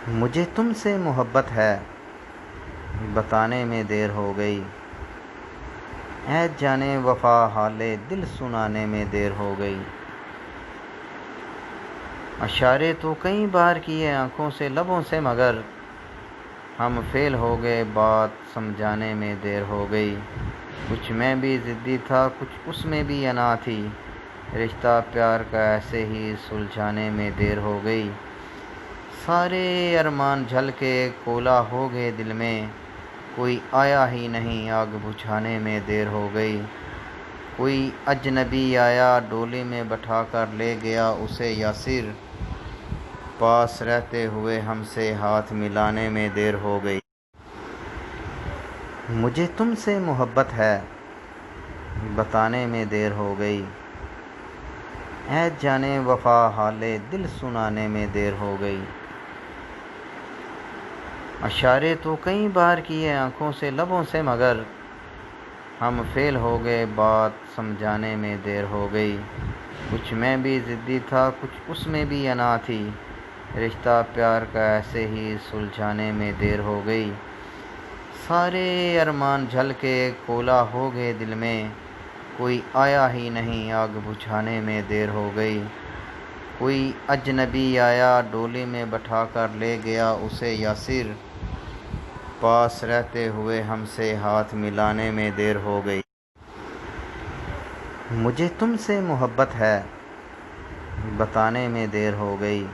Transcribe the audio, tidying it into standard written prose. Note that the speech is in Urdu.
مجھے تم سے محبت ہے، بتانے میں دیر ہو گئی۔ اے جانے وفا حال دل سنانے میں دیر ہو گئی۔ اشارے تو کئی بار کیے آنکھوں سے لبوں سے، مگر ہم فیل ہو گئے، بات سمجھانے میں دیر ہو گئی۔ کچھ میں بھی ضدی تھا، کچھ اس میں بھی انا تھی، رشتہ پیار کا ایسے ہی سلجھانے میں دیر ہو گئی۔ سارے ارمان جھل کے کولا ہو گئے دل میں، کوئی آیا ہی نہیں، آگ بجھانے میں دیر ہو گئی۔ کوئی اجنبی آیا ڈولی میں بٹھا کر لے گیا اسے یاسر، پاس رہتے ہوئے ہم سے ہاتھ ملانے میں دیر ہو گئی۔ مجھے تم سے محبت ہے، بتانے میں دیر ہو گئی۔ اے جانے وفا حال دل سنانے میں دیر ہو گئی۔ اشارے تو کئی بار کیے آنکھوں سے لبوں سے، مگر ہم فیل ہو گئے، بات سمجھانے میں دیر ہو گئی۔ کچھ میں بھی ضدی تھا، کچھ اس میں بھی انا تھی، رشتہ پیار کا ایسے ہی سلجھانے میں دیر ہو گئی۔ سارے ارمان جھل کے کولا ہو گئے دل میں، کوئی آیا ہی نہیں، آگ بجھانے میں دیر ہو گئی۔ کوئی اجنبی آیا ڈولی میں بٹھا کر لے گیا اسے یاسر، پاس رہتے ہوئے ہم سے ہاتھ ملانے میں دیر ہو گئی۔ مجھے تم سے محبت ہے، بتانے میں دیر ہو گئی۔